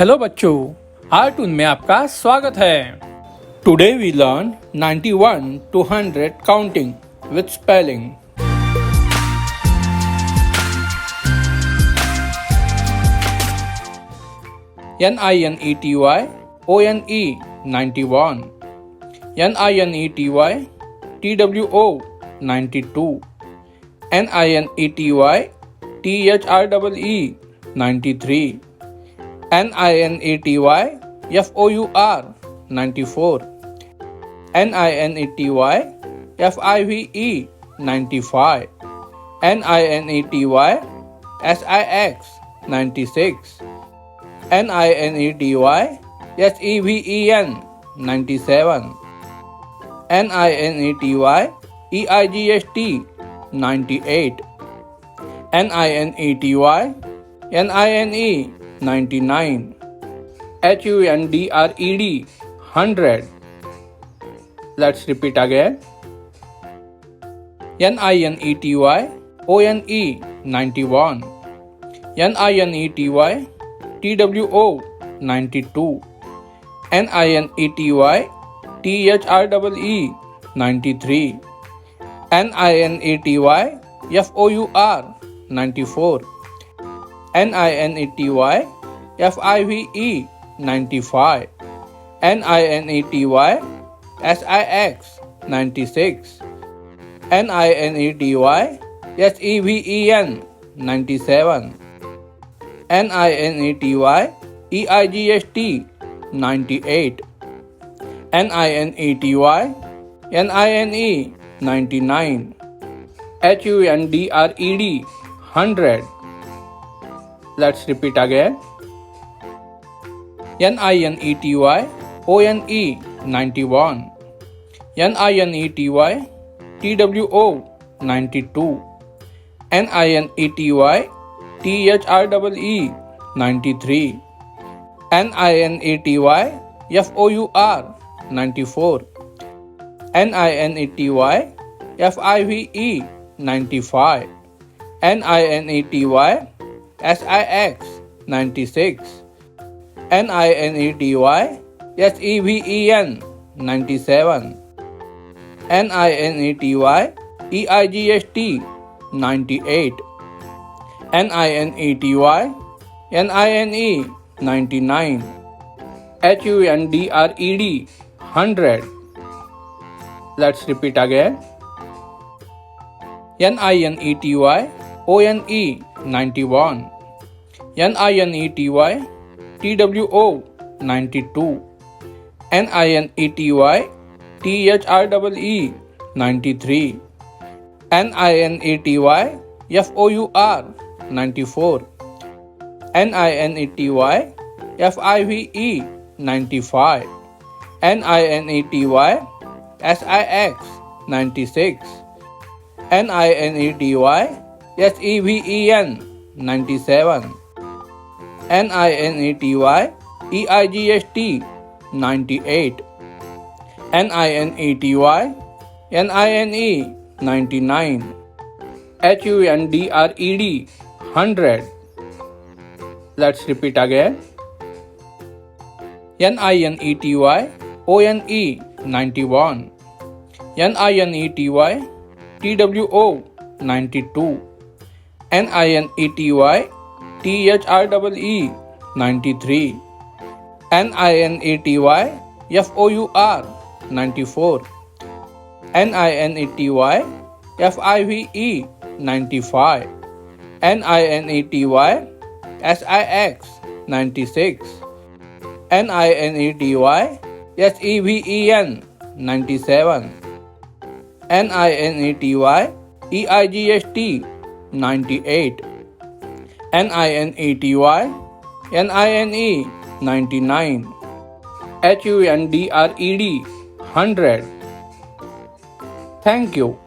Hello बच्चों, आर्टून में आपका स्वागत है। Today we learn 91 to 100 counting with spelling. NINETY ONE 91, NINETY TWO 92, NINETY THREE 93, NINETY FOUR 94, NINETY FIVE 95, NINETY SIX 96, NINETY SEVEN 97, NINETY EIGST 98, NINETY NINE 99, HUNDRED 100. Let's repeat again. NINETY ONE 91, NINETY TWO 92, NINETY THREE 93, NINETY FOUR 94, NINETY FIVE 95, NINETY SIX 96, NINETY SEVEN 97, NINETY EIGST 98, NINETY NINE 99, HUNDRED 100. Let's repeat again. NINETY ONE 91, NINETY TWO 92, NINETY THREE 93, NINETY FOUR 94, NINETY FIVE 95, NINETY SIX 96, NINETY SEVEN 97, NINETY EIGST 98, NINETY NINE 99, HUNDRED 100. Let's repeat again. NINETY ONE 91, NINETY TWO 92, NINETY THREE 93, NINETY FOUR 94, NINETY FIVE 95, NINETY SIX 96, NINETY SEVEN 97, NINETY EIGST 98, NINETY NINE 99, HUNDRED 100. Let's repeat again. NINETY ONE 91, NINETY TWO 92, NINETY THREE 93, NINETY FOUR 94, NINETY FIVE 95, NINETY SIX 96, NINETY SEVEN 97, NINETY EIGST 98, NINETY NINE 99, HUNDRED 100. Thank you.